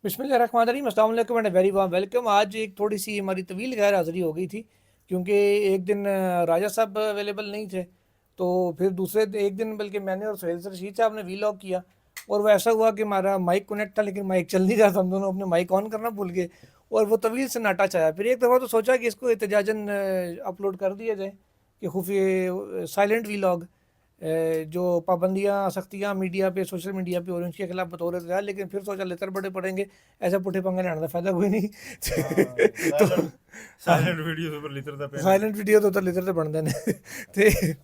बिस्मिल्लाहिर्रहमानिर्रहीम, अस्सलाम वालेकुम एंड वेरी वार्म वेलकम। आज एक थोड़ी सी हमारी तवील गैर हाज़िरी हो गई थी क्योंकि एक दिन राजा साहब अवेलेबल नहीं थे, तो फिर एक दिन बल्कि मैंने और सुहेल रशीद साहब ने वीलॉग किया और वो ऐसा हुआ कि हमारा माइक कनेक्ट था लेकिन माइक चल नहीं रहा था। हम दोनों अपने माइक ऑन करना भूल गए और वो तवील से नाटा चाया। फिर एक दफ़ा तो सोचा कि इसको एहतजाजन अपलोड कर दिया जाए कि खुफिया साइलेंट वीलॉग, जो पाबंदियाँ सख्तियाँ मीडिया पे सोशल मीडिया पे हो रही हैं उसके खिलाफ बतौर है। लेकिन फिर सोचा लेतर बड़े पड़ेंगे, ऐसा पुठे पंगे लेने का फ़ायदा कोई नहीं। तो साइलेंट साइलेंट वीडियो पर लितर था पहले। साइलेंट वीडियो तो लेतर तो बन देने थे।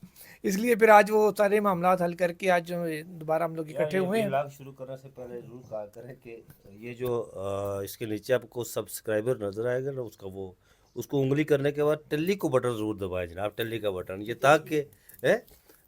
इसलिए फिर आज वो सारे मामला हल करके आज दोबारा हम लोग यार इकट्ठे ये हुए हैं। व्लॉग शुरू करने से पहले जरूर कहा करें कि ये जो इसके नीचे आपको सब्सक्राइबर नजर आएगा ना, उसका वो उसको उंगली करने के बाद टल्ली को बटन जरूर दबाएं जनाब, टल्ली का बटन, ये ताकि है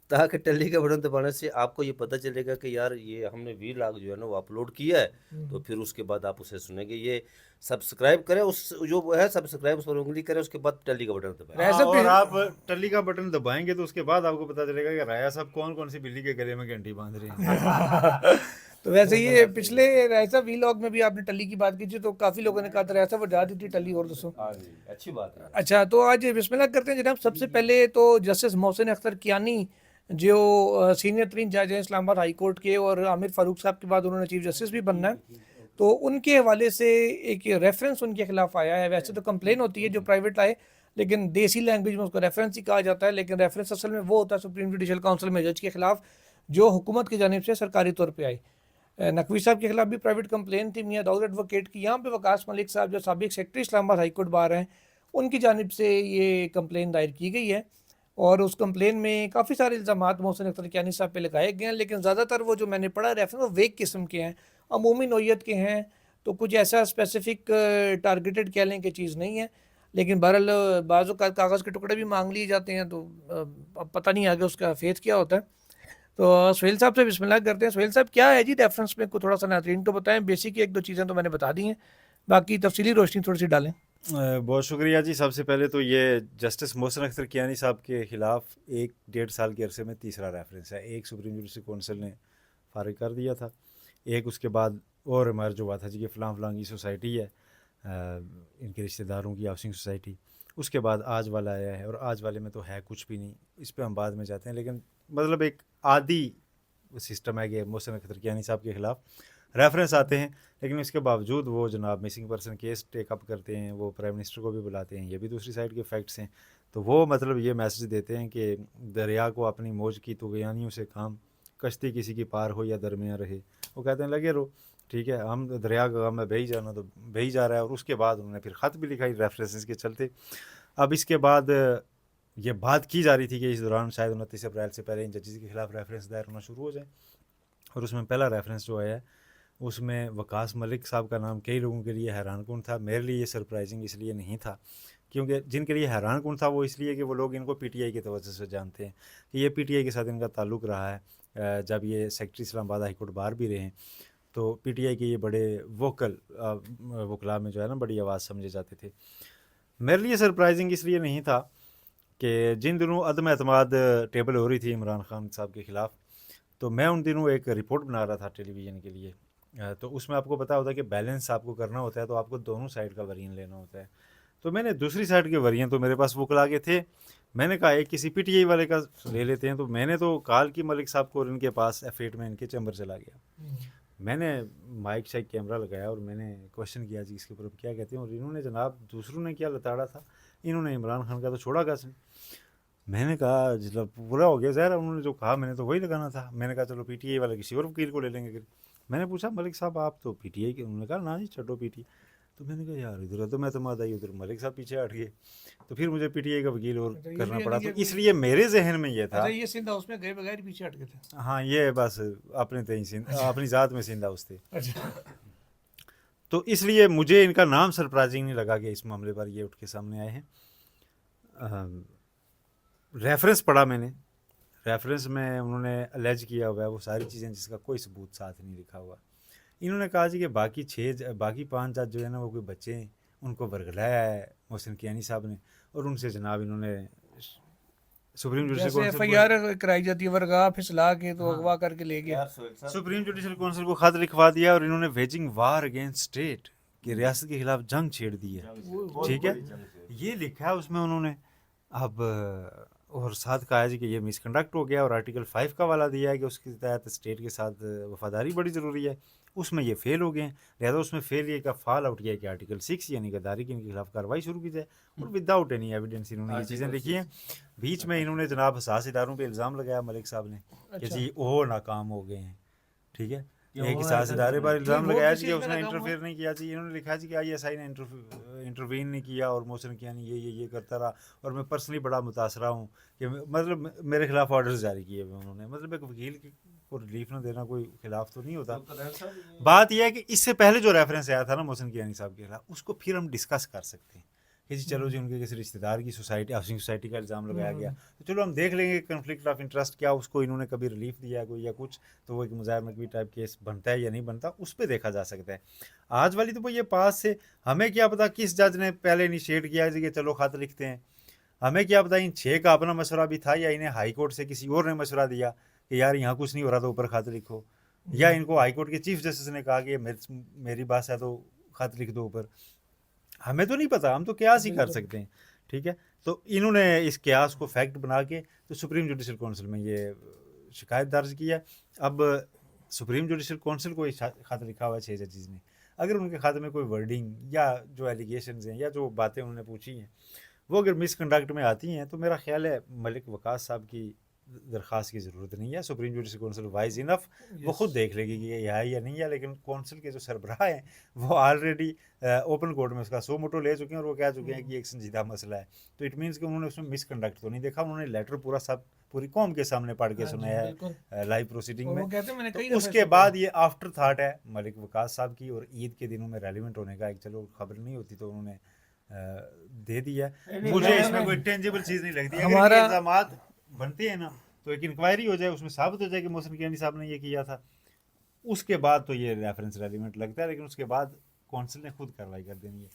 ताकि टल्ली का बटन दबाने से आपको ये पता चलेगा कि यार ये हमने व्लॉग जो है ना वो अपलोड किया है। तो फिर उसके बाद आप उसे सुनेंगे। ये सब्सक्राइब करें, उस जो वो है सब्सक्राइब उस पर उंगली करें, उसके बाद टल्ली का बटन दबाएं। राय हाँ, साहब और भी- आप टल्ली का बटन दबाएंगे तो उसके बाद आपको पता चलेगा कि राया साहब कौन कौन सी बिल्ली के गले में घंटी बांध रहे हैं। तो वैसे ये पिछले ऐसा वीलॉग में भी आपने टल्ली की बात की थी तो काफ़ी लोगों ने कहा था ऐसा वजह दी थी टल्ली, और दोस्तों हाँ जी, अच्छी बात है। अच्छा तो आज बिस्मिल्लाह करते हैं जनाब। सबसे पहले तो जस्टिस मोहसिन अख्तर कियानी जो सीनियर तरीन जज हैं इस्लामाबाद हाई कोर्ट के, और आमिर फारूक साहब के बाद उन्होंने चीफ जस्टिस भी बनना है, तो उनके हवाले से एक रेफरेंस उनके खिलाफ आया है। वैसे तो कंप्लेन होती है जो प्राइवेट आए, लेकिन देसी लैंग्वेज में उसको रेफरेंस ही कहा जाता है, लेकिन रेफरेंस असल में वो होता है सुप्रीम जुडिशल काउंसिल में जज के खिलाफ जो हुकूमत की जानिब से सरकारी तौर पर आई। नकवी साहब के खिलाफ भी प्राइवेट कंप्लेन थी मियाँ दाऊद एडवोकेट की। यहाँ पे वकास मलिक साहब जो साबिक secretary Islamabad high court bar हैं, उनकी जानिब से ये कंप्लेन दायर की गई है और उस कंप्लेन में काफ़ी सारे इल्ज़ाम मोहसिन अख्तर कियानी साहब पे लगाए गए हैं, लेकिन ज़्यादातर वो जो मैंने पढ़ा रेफरेंस वो वेग किस्म के हैं, अमूमी नौयत के हैं। तो कुछ ऐसा स्पेसिफिक टारगेटेड कह लें कि चीज़ नहीं है, लेकिन बहरहाल बाज़ कागज़ के टुकड़े भी मांग लिए जाते हैं, तो अब पता नहीं आगे उसका फेथ क्या होता है। तो सुहेल साहब से बिस्मिल्लाह करते हैं। सुहेल साहब क्या है जी रेफरेंस में, को थोड़ा सा नाज़रीन को बताएं। बेसिक एक दो चीज़ें तो मैंने बता दी हैं, बाकी तफसीली रोशनी थोड़ी सी डालें। बहुत शुक्रिया जी। सबसे पहले तो ये जस्टिस मोहसिन अख्तर कियानी साहब के खिलाफ 1-1.5 साल के अरसे में तीसरा रेफरेंस है। एक सुप्रीम जुडिशल काउंसिल ने फारिग कर दिया था, एक उसके बाद और हमारा जो हुआ था जी कि फ़लाँ फ़लाँ की सोसाइटी है, इनके रिश्तेदारों की हाउसिंग सोसाइटी, उसके बाद आज वाला आया है और आज वाले में तो है कुछ भी नहीं, इस पर हम बाद में जाते हैं। लेकिन मतलब एक आदि सिस्टम है कि मोहसिन अख्तर कियानी साहब के खिलाफ रेफरेंस आते हैं, लेकिन इसके बावजूद वो जनाब मिसिंग पर्सन केस टेकअप करते हैं, वो प्राइम मिनिस्टर को भी बुलाते हैं। ये भी दूसरी साइड के फैक्ट्स हैं। तो वो मतलब ये मैसेज देते हैं कि दरिया को अपनी मौज की तुगयानियों से काम, कश्ती किसी की पार हो या दरमियाँ रहे। वो कहते हैं लगे रहो, ठीक है, हम दरिया का काम में बही जाना तो बही जा रहा है। और उसके बाद उन्होंने फिर ख़त भी लिखा रेफरेंसेस के चलते। अब इसके बाद ये बात की जा रही थी कि इस दौरान शायद 29 अप्रैल से पहले इन जजेस के खिलाफ रेफरेंस दायर होना शुरू हो जाए। और उसमें पहला रेफरेंस जो आया है उसमें वकास मलिक साहब का नाम कई लोगों के लिए हैरानकुन था। मेरे लिए ये सरप्राइजिंग इसलिए नहीं था क्योंकि जिनके लिए हैरानकुन था वो इसलिए कि वो लोग इनको पीटीआई की तवज्जो से जानते हैं कि ये पीटीआई के साथ इनका ताल्लुक़ रहा है। जब ये secretary Islamabad high court bar भी रहे हैं तो पीटीआई के ये बड़े वोकल वकला में जो है ना बड़ी आवाज़ समझे जाते थे। मेरे लिए सरप्राइजिंग इसलिए नहीं था कि जिन दिनों अदम एतमाद टेबल हो रही थी इमरान खान साहब के ख़िलाफ़, तो मैं उन दिनों एक रिपोर्ट बना रहा था टेलीविज़न के लिए। तो उसमें आपको पता होता है कि बैलेंस आपको करना होता है, तो आपको दोनों साइड का वर्जन लेना होता है। तो मैंने दूसरी साइड के वर्जन तो मेरे पास वकला के थे, मैंने कहा एक किसी पीटीआई वाले का ले लेते हैं। तो मैंने तो कॉल की मलिक साहब को और इनके पास F8 में इनके चैम्बर चला गया। मैंने माइक शाइक कैमरा लगाया और मैंने क्वेश्चन किया जी इसके ऊपर क्या कहते हैं। और इन्होंने जनाब दूसरों ने क्या लताड़ा था, इन्होंने इमरान खान का तो छोड़ा कैसे। मैंने कहा जब पूरा हो गया ज़ाहिर, उन्होंने जो कहा मैंने तो वही लगाना था। मैंने कहा चलो पीटीआई वाले किसी और वकील को ले लेंगे। फिर मैंने पूछा मलिक साहब आप तो पीटीआई के, उन्होंने कहा ना जी छठो पीटीआई। तो मैंने कहा यार इधर तो मैं तो मादा ही, उधर मलिक साहब पीछे हट गए। तो फिर मुझे पीटीआई का वकील और अच्छा, करना ये पड़ा। नहीं तो है कोई। इसलिए मेरे जहन में ये था, अच्छा, ये सिंध हाउस में गए बगैर ही पीछे हट गए थे। हाँ ये बस अपने तय अपनी ज़ात में सिंधा उस थे। अच्छा, तो इसलिए मुझे इनका नाम सरप्राइजिंग नहीं लगा कि इस मामले पर ये उठ के सामने आए हैं। रेफरेंस पढ़ा मैंने, रेफरेंस में उन्होंने अलेज किया हुआ है वो सारी चीज़ें जिसका कोई सबूत साथ नहीं लिखा हुआ। इन्होंने कहा जी कि बाकी 5 जज जो है ना वो कोई बच्चे हैं, उनको बरगलाया है मोहसिन कियानी साहब ने और उनसे जनाब इन्होंने सुप्रीम जुडिशल जैसे काउंसिल FIR कराई जाती है वर्गा फिसला के तो अगवा करके ले गया। सुप्रीम जुडिशल काउंसिल को खत लिखवा दिया और इन्होंने वेजिंग वार अगेंस्ट स्टेट कि रियासत के खिलाफ जंग छेड़ दी है, ठीक है, ये लिखा है उसमें उन्होंने। अब और साथ कहा है जी कि ये मिसकंडक्ट हो गया और आर्टिकल 5 का वाला दिया है कि उसके तहत स्टेट के साथ वफादारी बड़ी ज़रूरी है, उसमें ये फेल हो गए हैं। लिहाजा उसमें फेल ये का फॉल आउट किया कि आर्टिकल 6 यानी गद्दारी के इनके खिलाफ कार्रवाई शुरू की जाए, और विदाउट एनी एविडेंस इन्होंने ये चीज़ें लिखी हैं। बीच में इन्होंने जनाब हसास इदारों पर इल्ज़ाम लगाया मलिक साहब ने कि जी वो नाकाम हो गए हैं, ठीक है, एक हसास इदारे पर इल्ज़ाम लगाया जी कि उसने इंटरफेयर नहीं किया जी। इन्होंने लिखा जी कि ISI ने इंटरवीन नहीं किया और मोहसिन कियानी ये करता रहा, और मैं पर्सनली बड़ा मुतासरा हूँ कि मतलब मेरे खिलाफ ऑर्डर्स जारी किए हुए उन्होंने। मतलब एक वकील को रिलीफ न देना कोई खिलाफ तो नहीं होता। बात यह है कि इससे पहले जो रेफरेंस आया था ना मोहसिन कियानी साहब के खिलाफ, उसको फिर हम डिस्कस कर सकते हैं कि जी चलो जी उनके किसी रिश्तेदार की सोसाइटी हाउसिंग सोसाइटी का इल्ज़ाम लगाया गया, तो चलो हम देख लेंगे कन्फ्लिक्ट ऑफ इंटरेस्ट क्या उसको इन्होंने कभी रिलीफ दिया है कोई या कुछ, तो वो एक मुज़ाहिर नकवी टाइप केस बनता है या नहीं बनता, उस पर देखा जा सकता है। आज वाली तो वो ये पास से हमें क्या पता किस जज ने पहले इनिशिएट किया है कि चलो खत लिखते हैं, हमें क्या पता इन 6 का अपना मशवरा भी था या इन्हें हाई कोर्ट से किसी और ने मशवरा दिया कि यार यहाँ कुछ नहीं हो रहा तो ऊपर खत लिखो, या इनको हाई कोर्ट के चीफ जस्टिस ने कहा कि मेरी बात है तो खत लिख दो ऊपर। हमें तो नहीं पता, हम तो क्यास ही कर सकते हैं, ठीक है। तो इन्होंने इस क्यास को फैक्ट बना के तो सुप्रीम जुडिशल काउंसिल में ये शिकायत दर्ज की है। अब सुप्रीम जुडिशल काउंसिल को खत लिखा हुआ है 6 जजेस ने, अगर उनके खाते में कोई वर्डिंग या जो एलिगेशंस हैं या जो बातें उन्होंने पूछी हैं वो अगर मिसकंडक्ट में आती हैं, तो मेरा ख्याल है मलिक वकास साहब की दरख्वास्त की ज़रूरत नहीं है। Supreme judicial council wise enough वो खुद देख लेगी कि ये है या नहीं है। लेकिन काउंसिल के जो सरबराह हैं वो ऑलरेडी ओपन कोर्ट में उसका सो मोटो ले चुके हैं और वो कह चुके हैं कि एक संजीदा मसला है। तो इट मीन्स कि उन्होंने उसमें मिसकंडक्ट तो नहीं देखा, उन्होंने लेटर पूरा सब पूरी कौम के सामने पढ़ के सुनाया है लाइव प्रोसीडिंग में। तो उसके बाद ये आफ्टर थाट है मलिक वकास साहब की, और ईद के दिनों में रेलिवेंट होने का एक चलो खबर नहीं होती तो उन्होंने दे दिया। मुझे इसमें कोई टेंजिबल चीज़ नहीं लगती। अगर इल्ज़ामात बनते हैं ना तो एक इंक्वायरी हो जाए, उसमें साबित हो जाए कि मोहसिन कियानी साहब ने ये किया था, उसके बाद तो ये रेफरेंस रेलिवेंट लगता है। लेकिन उसके बाद काउंसिल ने खुद कार्रवाई कर देनी है।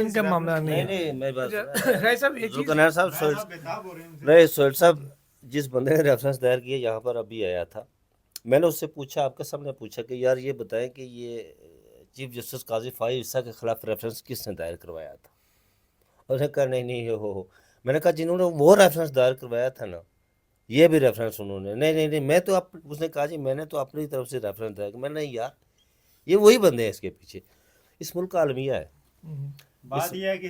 इनका मामला नहीं है। नहीं मैं बात साहब एक चीज जुल्कनार सोहेल साहब जिस बंदे ने रेफरेंस दायर किया यहाँ पर अभी आया था, मैंने उससे पूछा, आपके सामने पूछा कि यार ये बताएं कि ये चीफ जस्टिस काजी फाइज ईसा के खिलाफ रेफरेंस किसने दायर करवाया था। उसने कहा नहीं हो। मैंने कहा जिन्होंने वो रेफरेंस दायर करवाया था ना, ये भी रेफरेंस उन्होंने नहीं मैं तो आप, उसने कहा जी मैंने तो अपनी तरफ से रेफरेंस दिया। मैंने नहीं यार ये वही बंदे हैं इसके पीछे, इस मुल्क का अलमिया है। बात यह है कि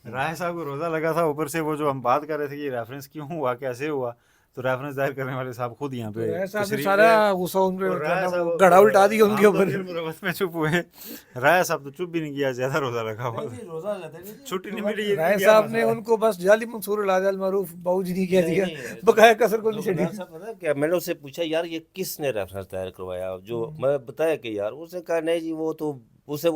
राय साहब को रोज़ा लगा था, ऊपर से वो जो हम बात कर रहे थे कि रेफरेंस क्यों हुआ कैसे हुआ, तो रेफरेंस दायर करने वाले साहब खुद यहाँ पे सारा गुस्सा उन पे गड़ा उल्टा दिया उनके ऊपर में चुप हुए। राय साहब तो चुप भी नहीं किया, ज्यादा रोज़ा लगा हुआ छुट्टी नहीं मिली। राय साहब ने उनको बस जाली मंसूर लाजल मारूफ बाबूजी नहीं कह दिया, बकाया कसर को नहीं छड़ी। पता क्या, मैंने उससे पूछा यार ये किसने रेफरेंस दायर करवाया, जो मैं बताया कि यार, उसने कहा नहीं जी वो तो उसे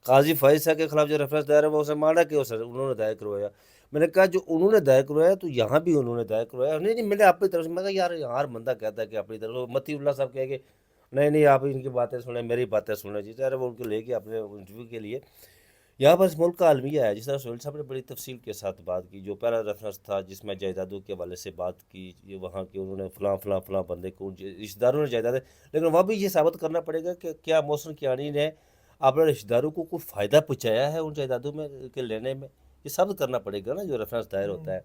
काजी फाइज साहब के खिलाफ जो रेफरेंस दायर है वो उसे माना कि उन्होंने दायर करवाया। मैंने कहा जो उन्होंने दायर करवाया तो यहाँ भी उन्होंने दायर करवाया। नहीं मैंने अपनी तरफ से, मैं कहा यार हर बंदा कहता है कि अपनी तरफ, मतीउल्लाह साहब कह के नहीं आप इनकी बातें सुने, मेरी बातें सुने जी, अरे वो उनको लेके अपने इंटरव्यू के लिए। यहाँ पर इस मुल्क का अलमिया है। जिस तरह सोहेल साहब ने बड़ी तफसील के साथ बात की, जो पहला रेफरेंस था जिसमें जायदादों के हवाले से बात की, ये वहाँ के उन्होंने फलां बंदे को रिश्तेदारों ने जायदादें, लेकिन वहाँ भी ये साबित करना पड़ेगा कि क्या मोहसिन कियानी ने अपने रिश्तेदारों को कोई फ़ायदा पहुँचाया है उन जायदादों में के लेने में, ये साबित करना पड़ेगा ना जो रेफरेंस दायर होता है।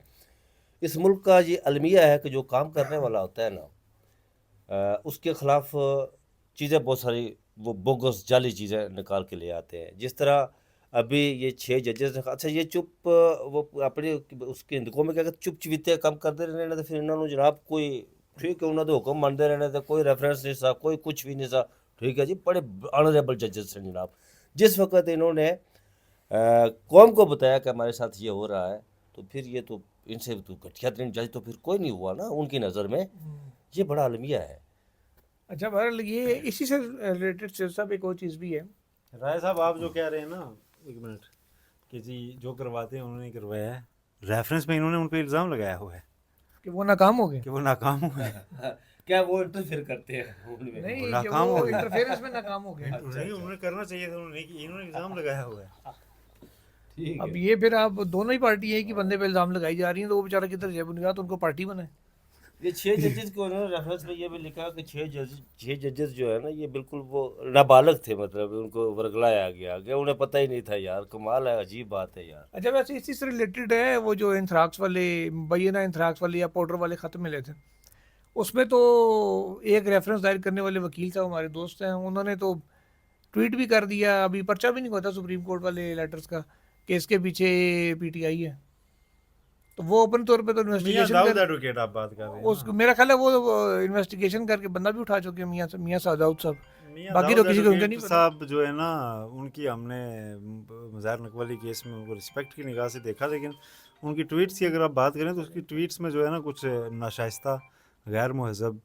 इस मुल्क का ये अलमिया है कि जो काम करने वाला होता है ना, उसके ख़िलाफ़ चीज़ें बहुत सारी वो बोगस जाली चीज़ें निकाल के ले आते हैं। जिस तरह अभी ये 6 जजेस ने, अच्छा ये चुप वो अपने उसके हिंदुओं में क्या कहते चुप चवीते कम करते रहने, तो फिर इन्होंने जनाब कोई ठीक है उन्होंने हुक्म मानते रहने थे, कोई रेफरेंस नहीं सा, कोई कुछ भी नहीं सा, ठीक है जी, बड़े ऑनरेबल जजेस हैं जनाब। जिस वक्त इन्होंने कौम को बताया कि हमारे साथ ये हो रहा है, तो फिर ये तो इनसे तो घटिया तरीन जज तो फिर कोई नहीं हुआ ना उनकी नज़र में। ये बड़ा अलमिया है। अच्छा बहरहाल ये इसी से रिलेटेड सिलसिला एक और चीज़ भी है। राय साहब आप जो कह रहे हैं ना, एक मिनट, कि जी जो करवाते हैं उन्होंने करवाया है, रेफरेंस में इन्होंने उन पर इल्ज़ाम लगाया हुआ है कि वो नाकाम हो गए, कि वो नाकाम हुए हैं। क्या वो इंटरफेयर करते हैं उनमें? नहीं नाकाम हो गए, इंटरफेरेंस में नाकाम हो गए। नहीं उन्होंने करना चाहिए था, उन्होंने इन्होंने इल्ज़ाम लगाया हुआ है। ठीक अब है। ये फिर आप दोनों ही पार्टी है कि बंदे पे इल्ज़ाम लगाई जा रही है, तो वो बेचारा किधर जाए बुनियाद उनको पार्टी बनाए। ये 6 जजेस को उन्होंने रेफरेंस में ये भी लिखा कि 6 जजेस जो है ना ये बिल्कुल वो नाबालग थे, मतलब उनको वर्गलाया गया उन्हें पता ही नहीं था यार। कमाल है, अजीब बात है यार। अच्छा, वैसे इसी से रिलेटेड है वो जो एंथ्राक्स वाले, मुबैना एंथ्राक्स वाले या पाउडर वाले ख़त मिले थे, उसमें तो एक रेफरेंस दायर करने वाले वकील साहब हमारे दोस्त हैं, उन्होंने तो ट्वीट भी कर दिया, अभी पर्चा भी नहीं हुआ था सुप्रीम कोर्ट वाले लेटर्स का कि इसके पीछे पीटीआई है। तो वो ओपन तौर पे तो मियाँ इन्वेस्टिगेशन दाऊद कर, एडवोकेट आप बात कर रहे हैं उस ना? मेरा ख्याल है वो इन्वेस्टिगेशन करके बंदा भी उठा चुके हैं मियाँ मियाँ सादाउद साहब। मियाँ बाकी तो दाऊद किसी को उनका एडवोकेट नहीं पता। साहब जो है ना, उनकी हमने मज़ार नकवाली केस में उनको रिस्पेक्ट की निगाह से देखा, लेकिन उनकी ट्वीट्स की अगर आप बात करें तो उसकी ट्वीट्स में जो है ना कुछ नाशाइस्ता, गैर महज़ब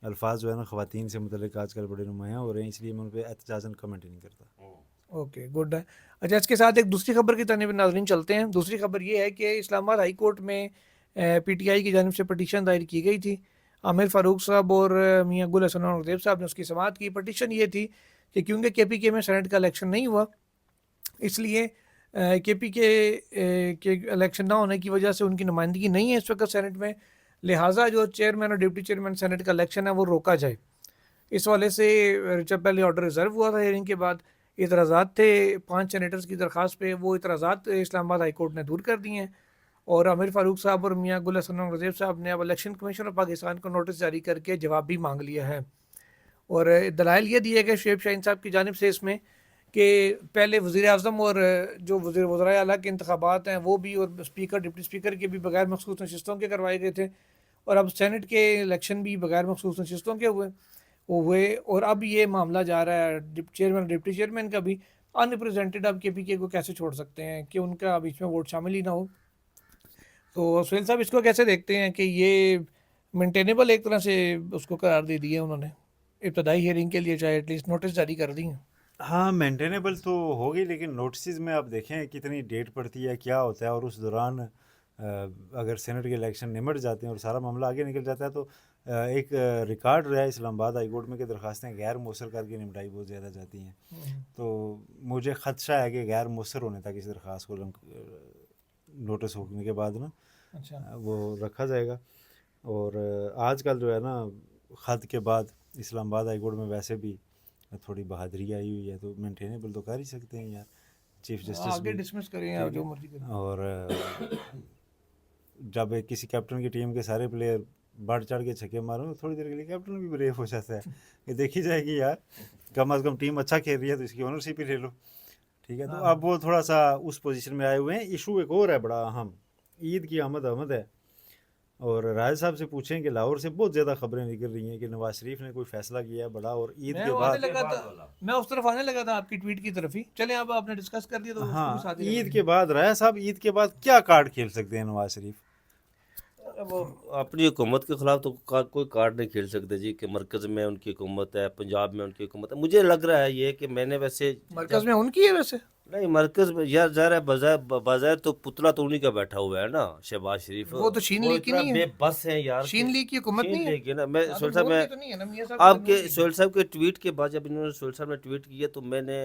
अल्फाज जो है ना ख़वातीन से मुतल्लिक़ आजकल बड़े नुमायाँ हो रहे हैं, इसलिए मैं उन पर एहतजाजन कमेंट ही नहीं करता। ओके, गुड है। अच्छा, इसके साथ एक दूसरी खबर की तरफ नाज़रीन चलते हैं। दूसरी खबर ये है कि इस्लामाबाद हाई कोर्ट में पीटीआई की जानिब से पटिशन दायर की गई थी। आमिर फ़ारूक साहब और मियाँ गुल हसन और नज़ीब साहब ने उसकी समाअत की। पटिशन ये थी कि क्योंकि केपीके में सेनेट का इलेक्शन नहीं हुआ, इसलिए केपीके के इलेक्शन ना होने की वजह से उनकी नुमाइंदगी नहीं है इस वक्त सेनेट में, लिहाजा जो चेयरमैन और डिप्टी चेयरमैन सेनेट का इलेक्शन है वो रोका जाए। इस वाले से जब पहले ऑर्डर रिजर्व हुआ था हियरिंग के बाद, इतराज़ात थे 5 सेनेटर्स की दरख्वास्त पे, वो इतराज़ात इस्लामाबाद हाई कोर्ट ने दूर कर दिए हैं। और आमिर फ़ारूक साहब और मियाँ गुल हसन और नज़ीब साहब ने अब इलेक्शन कमीशन ऑफ पाकिस्तान को नोटिस जारी करके जवाब भी मांग लिया है। और दलाइल ये दिए गए शुएब शाहीन साहब की जानिब से इसमें कि पहले वज़ीर आज़म और जो वज़राए आला के इंतखाबात हैं वो भी, और स्पीकर डिप्टी स्पीकर के भी बगैर मखसूस नशिस्तों के करवाए गए थे, और अब सेनेट के इलेक्शन भी बगैर मखसूस नशिस्तों के हुए और अब ये मामला जा रहा है चेयरमैन डिप्टी चेयरमैन का भी अनरिप्रेजेंटेड। अब केपीके को कैसे छोड़ सकते हैं कि उनका बीच में वोट शामिल ही ना हो। तो सुहेल साहब इसको कैसे देखते हैं कि ये मेंटेनेबल एक तरह से उसको करार दे दिया उन्होंने, इब्तदाई हियरिंग के लिए चाहे एटलीस्ट नोटिस जारी कर दी हैं। हाँ, मेंटेनेबल तो होगी, लेकिन नोटिस में आप देखें कितनी डेट पड़ती है, क्या होता है, और उस दौरान अगर सेनेट के इलेक्शन निमट जाते हैं और सारा मामला आगे निकल जाता है तो एक रिकॉर्ड रहा है इस्लामाबाद हाई कोर्ट में कि दरखास्तें गैर मौसर करके निपटाई बहुत ज़्यादा जाती हैं। तो मुझे ख़दशा है कि गैर मौसर होने तक इस दरख्वास्त को नोटिस होने के बाद ना अच्छा, वो रखा जाएगा। और आजकल जो है ना, ख़त के बाद इस्लामाबाद हाई कोर्ट में वैसे भी थोड़ी बहादुरी आई हुई है, तो मेंटेनेबल तो कर ही सकते हैं यार, चीफ जस्टिस आगे भी। डिसमिस करें आप ठीक जो है। मर्जी करें। और जब किसी कैप्टन की टीम के सारे प्लेयर बढ़ चढ़ के छक्के मारो तो थोड़ी देर के लिए कैप्टन भी ब्रेव हो जाता है कि देखी जाएगी यार, कम अज़ कम टीम अच्छा खेल रही है तो इसकी ओनरशिप ही ले लो। ठीक है, तो अब वो थोड़ा सा उस पोजीशन में आए हुए हैं। इशू एक और है बड़ा अहम, ईद की आमद है, और राज साहब से पूछें कि लाहौर से बहुत ज़्यादा खबरें निकल रही हैं कि नवाज शरीफ ने कोई फ़ैसला किया है बड़ा, और ईद मैं के वो आने बाद, लगा था, मैं उस तरफ आने लगा था आपकी ट्वीट की तरफ ही। चले, अब आपने डिस्कस कर दिया तो उसको भी हाँ, साथ ही रख ईद लेंगे। के बाद राय साहब, ईद के बाद क्या कार्ड खेल सकते हैं नवाज शरीफ? अरे वो अपनी हुकूमत के खिलाफ तो कोई कार्ड नहीं खेल सकते जी, कि मरकज़ में उनकी हुकूमत है, पंजाब में उनकी हुकूमत है। मुझे लग रहा है ये कि मैंने वैसे मरकज में उनकी है वैसे। नहीं, मरकज़ में यार ज़रा बाज़ाहिर तो पुतला तो उन्हीं का बैठा हुआ है ना, शहबाज शरीफ। वो तो शीन वो लीग की इतना नहीं है, बेबस है यार शीन कि लीग की हुकूमत छीन नहीं है। लेगी ना। मैं हाँ, तो सोहेल साहब, नून मैं की तो नहीं है ना, मियाँ साहब की तो आपके नून लीग है। सोहेल साहब के ट्वीट के बाद जब इन्होंने सोहेल साहब ने ट्वीट किया तो मैंने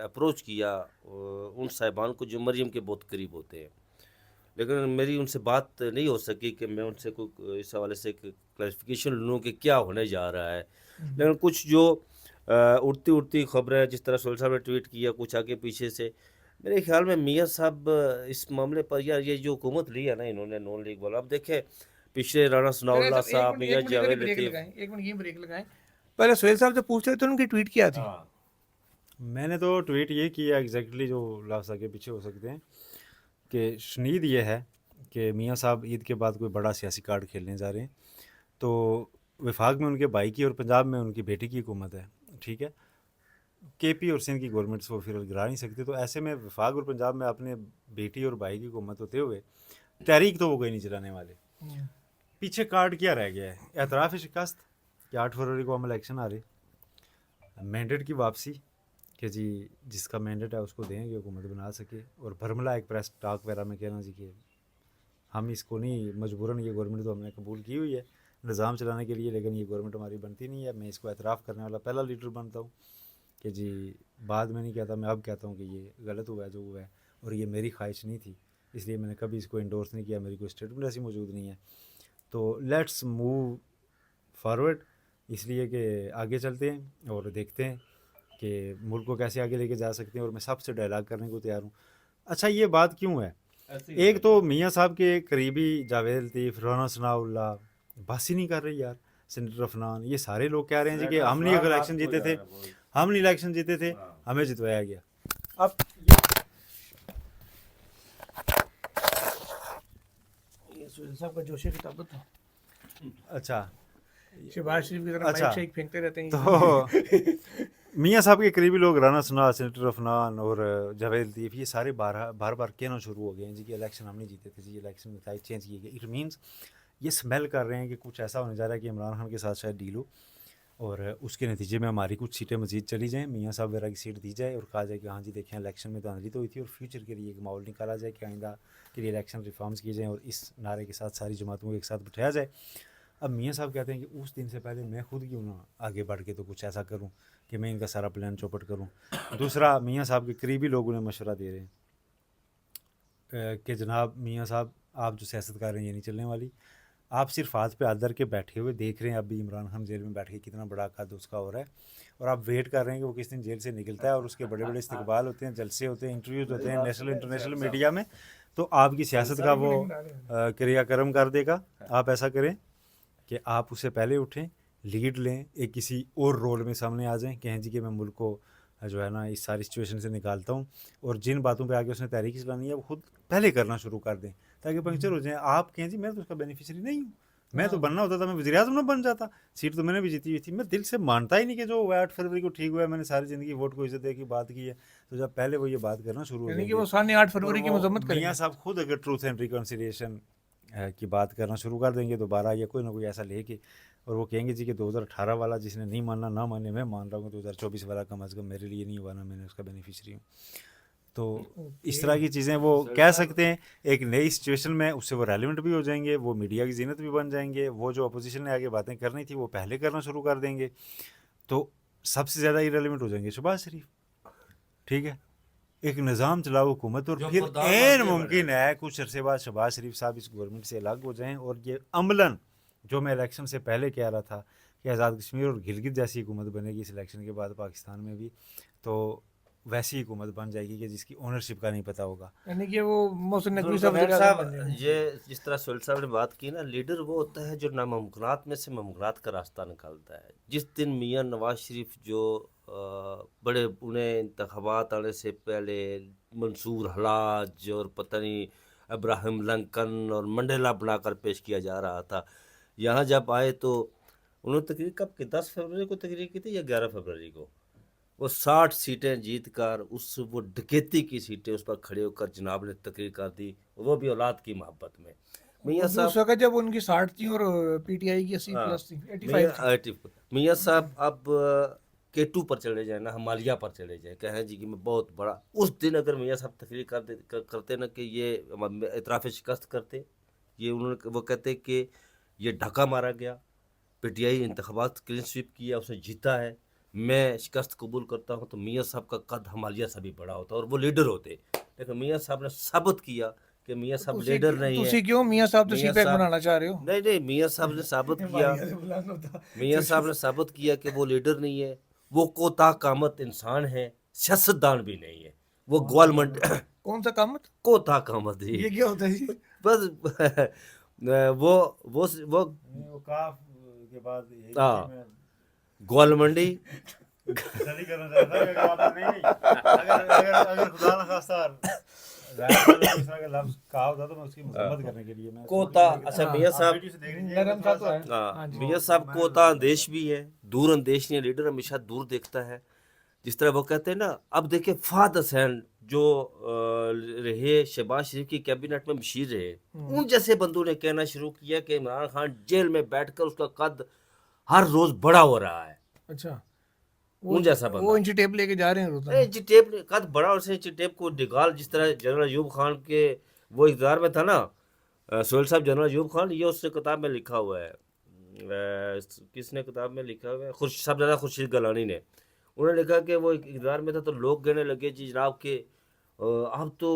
अप्रोच किया उन साहिबान को जो मरियम के बहुत करीब होते हैं, लेकिन मेरी उनसे बात नहीं हो सकी कि मैं उनसे कोई इस हवाले से क्लैरिफिकेशन लूँ कि क्या होने जा रहा है। लेकिन कुछ जो उड़ती उड़ती खबरें, जिस तरह सोहेल साहब ने ट्वीट किया, कुछ आगे पीछे से, मेरे ख्याल में मियाँ साहब इस मामले पर, यार ये जो हुकूमत ली है ना इन्होंने नॉन लीग वाला, अब देखें पिछले राणा चले सनाउल्लाह सब एक साहब, मिनट, मियाँ एक मिनट इधर ही जावेद ब्रेक लतीफ़। लगाएं, एक मिनट ये ब्रेक लगाएं। पहले सुहेल साहब से पूछ रहे थे उनकी ट्वीट क्या थी। हाँ, मैंने तो ट्वीट ये किया एग्जैक्टली जो लाफ्स आगे पीछे हो सकते हैं, कि शनीद ये है कि मियाँ साहब ईद के बाद कोई बड़ा सियासी कार्ड खेलने जा रहे हैं। तो वफाक में उनके भाई की और पंजाब में उनकी बेटी की हुकूमत है, ठीक है, केपी और सिंध की गवर्नमेंट से वो फिर गिरा नहीं सकते। तो ऐसे में वफाक और पंजाब में अपने बेटी और भाई की हुकूमत होते हुए तहरीक तो वो कोई नहीं चलाने वाले। पीछे कार्ड क्या रह गया है? एतराफ़ शिकस्त कि 8 फरवरी को हम इलेक्शन आ रहे, मैंडेट की वापसी कि जी जिसका मैंडेट है उसको देंगे हुकूमत बना सके, और भरमला एक प्रेस टॉक वगैरह में कहना जी कि हम इसको नहीं, मजबूरन ये गवर्नमेंट तो हमने कबूल की हुई है निज़ाम चलाने के लिए, लेकिन ये गवर्नमेंट हमारी बनती नहीं है, मैं इसको एतराफ़ करने वाला पहला लीडर बनता हूँ कि जी बाद में नहीं कहता, मैं अब कहता हूँ कि ये गलत हुआ है जो हुआ है। और ये मेरी ख्वाहिश नहीं थी, इसलिए मैंने कभी इसको इंडोर्स नहीं किया, मेरी कोई स्टेटमेंट ऐसी मौजूद नहीं है। तो लेट्स मूव फॉरवर्ड, इसलिए कि आगे चलते हैं और देखते हैं कि मुल्क को कैसे आगे लेके जा सकते हैं, और मैं सबसे डायलॉग करने को तैयार हूँ। अच्छा, ये बात क्यों है? एक तो मियाँ साहब के करीबी जावेद लतीफ़, राना सनाउल्लाह बस ही नहीं कर रही यार, सेनेटर अफनान, ये सारे लोग कह रहे हैं जी कि हम नहीं इलेक्शन जीते थे, हम नहीं इलेक्शन जीते थे, हमें जितवाया गया। अब ये सुहेल साहब का जोशी किताब था, अच्छा शहबाज शरीफ की तरह अच्छा। माइक शेक फेंकते रहते हैं। तो मियाँ साहब के करीबी लोग राना सना, सेनेटर अफनान और जावेद लतीफ़, ये सारे बार बार कहना शुरू हो गए हैं जी कि इलेक्शन हम नहीं जीते थे जी, इलेक्शन में चेंज किए गए। इट मीन्स ये स्मेल कर रहे हैं कि कुछ ऐसा होने जा रहा है कि इमरान खान के साथ शायद डील हो, और उसके नतीजे में हमारी कुछ सीटें मजीद चली जाएँ, मियाँ साहब वगैरह की सीट दी जाए और कहा जाए कि हाँ जी देखें इलेक्शन में तो आंधी तो हुई थी, और फ्यूचर के लिए एक माहौल निकाला जाए कि आइंदा के लिए इलेक्शन रिफॉर्म्स किए जाएँ, और इस नारे के साथ सारी जमातों को एक साथ बिठाया जाए। अब मियाँ साहब कहते हैं कि उस दिन से पहले मैं खुद क्यों ना आगे बढ़ के तो कुछ ऐसा करूं कि मैं इनका सारा प्लान चौपट करूं। दूसरा, मियाँ साहब के करीबी लोग उन्हें मशवरा दे रहे हैं कि जनाब मियाँ साहब, आप जो सियासत कर रहे हैं ये नहीं चलने वाली, आप सिर्फ हाथ पे हाथ धर के बैठे हुए देख रहे हैं अभी इमरान खान जेल में बैठ के कितना बड़ा कद उसका हो रहा है, और आप वेट कर रहे हैं कि वो किस दिन जेल से निकलता है और उसके बड़े बड़े इस्तकबाल होते हैं, जलसे होते हैं, इंटरव्यूज़ होते हैं नेशनल इंटरनेशनल मीडिया में, तो आपकी सियासत का वो क्रियाक्रम कर देगा। आप ऐसा करें कि आप उससे पहले उठें, लीड लें, एक किसी और रोल में सामने आ जाएं, कहें जी कि मैं मुल्क को जो है ना इस सारी सिचुएशन से निकालता हूं, और जिन बातों पे आगे उसने तहरीक चलानी है वो खुद पहले करना शुरू कर दें ताकि पंक्चर हो जाए। आप कहें जी मैं तो उसका बेनिफिशियरी नहीं हूँ, मैं तो बनना होता था, मैं वज़ीर-ए-आज़म ना बन जाता, सीट तो मैंने भी जीती हुई थी। मैं दिल से मानता ही नहीं कि जो 8 फरवरी को ठीक हुआ है, मैंने सारी ज़िंदगी वोट को इज़्ज़त दे की बात की है, तो जब पहले वो ये बात करना शुरू हो यानी कि जाएंगे वो सामने 8 और फरवरी की वो मजम्मत करेंगे। मियाँ साहब खुद अगर ट्रूथ एंड रिकन्सिलिएशन की बात करना शुरू कर देंगे दोबारा, या कोई ना कोई ऐसा लेके, और वो कहेंगे जी कि 2018 वाला जिसने नहीं मानना ना माने, मैं मान रहा हूँ 2024 वाला कम अज़ कम मेरे लिए नहीं हुआ ना मैंने उसका बेनिफिशरी हूँ। तो इस तरह की चीज़ें वो कह सकते हैं एक नई सिचुएशन में, उससे वो रेलिवेंट भी हो जाएंगे, वो मीडिया की जीनत भी बन जाएंगे, वो जो अपोजिशन ने आगे बातें करनी थी वो पहले करना शुरू कर देंगे, तो सबसे ज़्यादा इरेलीवेंट हो जाएंगे शहबाज शरीफ। ठीक है, एक निज़ाम चलाओ हुकूमत, और फिर ऐन मुमकिन है कुछ अरसे बाद शहबाज शरीफ साहब इस गवर्नमेंट से अलग हो जाएं, और ये अमलन जो मैं इलेक्शन से पहले कह रहा था कि आज़ाद कश्मीर और गिलगित जैसी हुकूमत बनेगी इस इलेक्शन के बाद पाकिस्तान में भी, तो वैसी हुकूमत बन जाएगी कि जिसकी ओनरशिप का नहीं पता होगा। यानी कि वो मोहसिन नकवी साहब जुल्फ़िकार वज़ीर-ए-आज़म बन साहब, जाएंगे। ये जिस तरह सुहेल साहब ने बात की ना, लीडर वो होता है जो नामुमकिनात में से मुमकिनात का रास्ता निकालता है। जिस दिन मियाँ नवाज शरीफ जो बड़े उन्हें इंतखाबात आने से पहले मंसूर हलाज और पता नहीं अब्राहम लिंकन और मंडेला बनाकर पेश किया जा रहा था, यहाँ जब आए तो उन्होंने तकरीर कब की, 10 फरवरी को तकरीर की थी या 11 फरवरी को, वो 60 सीटें जीत कर उस वो डकैती की सीटें उस पर खड़े होकर जनाब ने तकरीर कर दी, वो भी औलाद की मोहब्बत में। मियाँ उस साहब, वक्त जब उनकी 60 थी और पीटीआई की 80 हाँ, प्लस थी, 85 थी। मियाँ साहब अब K2 पर चले जाए ना, हिमालय पर चले जाए, कहें जी कि मैं बहुत बड़ा, उस दिन अगर मियाँ साहब तकरीर करते ना कि ये इतराफ़ शिकस्त करते, ये उन्होंने वो कहते कि ये ढका मारा गया, पीटीआई इंतखाबात क्लीन स्वीप किया, उसने जीता है, मैं शिकस्त कबूल करता हूँ, तो मियाँ साहब का कद हिमालय से भी बड़ा होता और वो लीडर होते। लेकिन मियाँ साहब ने साबित किया कि मियाँ साहब लीडर नहीं है। तुसी क्यों मियाँ साहब तो मियाँ सीपैक साहब, बनाना चाह रहे हो? नहीं नहीं, मियाँ साहब ने साबित किया, मियाँ साहब ने साबित किया कि वो लीडर नहीं है, वो कोता कामत इंसान है, सियासतदान भी नहीं है, वो ग्वाल मंडी कौन सा कामत? कोता कामत ही ये क्या होता है जी? बस वो काफ के बाद हाँ, ग्वाल मंडी नहीं करना चाहता कि आप नहीं, अगर अगर अगर खुदा न खास्ता इस तरह का लफ्ज़ कहा होता तो मैं उसकी मजम्मत करने के लिए मैं कोता, अच्छा मियाँ साहब, वीडियो से देख लीजिए, नरम सा तो है। हाँ, मियाँ साहब कोता अंदेश भी है, दूर अंदेश नहीं है, लीडर हमेशा दूर देखता है। जिस तरह वो कहते हैं ना, अब देखिए फहद हसैन जो रहे शहबाज शरीफ की कैबिनेट में मशीर रहे, उन जैसे बंदों ने कहना शुरू किया कि इमरान खान जेल में बैठकर उसका कद हर रोज बड़ा हो रहा है। अच्छा, उन जैसा वो बंदा, इंची टेप लेके जा रहे हैं रोजाना। नहीं जी टेप कद बड़ा, और जी टेप को निकाल, जिस तरह जनरल अयूब खान के वो इक़्तिदार में था ना, सोहेल साहब, जनरल अयूब खान, ये उसने किताब में लिखा हुआ है, किसने किताब में लिखा हुआ है, साहबजादा खुर्शीद गलानी ने, उन्होंने लिखा कि वो इक़्तिदार में था तो लोग कहने लगे जी जनाब के आप तो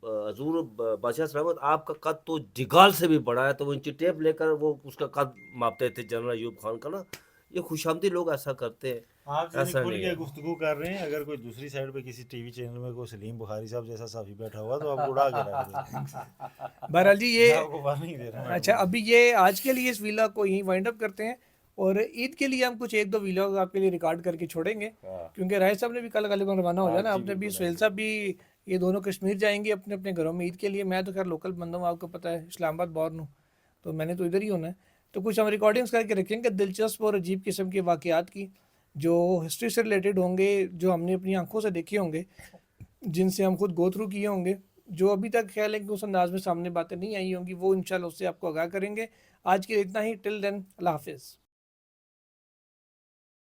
हजूर बादशाह सलामत, आपका कद तो जिगाल से भी बड़ा है, तो वो इंची टेप लेकर वो उसका कद मापते थे जनरल अयूब खान का ना। ये खुशामदी लोग ऐसा करते हैं, आप जो ऐसा खुल नहीं के है। गुफ्तगू कर रहे हैं, अगर कोई दूसरी साइड पे किसी टीवी चैनल में कोई सलीम बुखारी साहब जैसा साफी बैठा हुआ तो आपको उड़ा के रख देगा। बहरहाल जी मैं ये आपको बात नहीं दे रहा। अच्छा, अभी ये आज के लिए इस वीलॉग को यहीं वाइंड अप करते हैं, और ईद के लिए हम कुछ एक दो वीलॉग आपके लिए रिकॉर्ड करके छोड़ेंगे, हाँ। क्योंकि राय साहब ने भी कल गालिबन रवाना हो हाँ जाना, जी, आपने भी, बिल्कुल, सुहेल साहब भी, ये दोनों कश्मीर जाएंगे अपने अपने घरों में ईद के लिए। मैं तो खैर लोकल बंदा हूँ, आपको पता है इस्लामाबाद बॉर्न हूँ, तो मैंने तो इधर ही होना है। तो कुछ हम रिकॉर्डिंग्स करके रखेंगे दिलचस्प और अजीब किस्म के वाक़यात की, जो हिस्ट्री से रिलेटेड होंगे, जो हमने अपनी आंखों से देखे होंगे, जिनसे हम खुद गो थ्रू किए होंगे, जो अभी तक ख्याल है कि उस अंदाज में सामने बातें नहीं आई होंगी, वो इंशाल्लाह उससे आपको आगाह करेंगे। आज के लिए इतना ही। टिल देन, अल्लाह हाफिज़।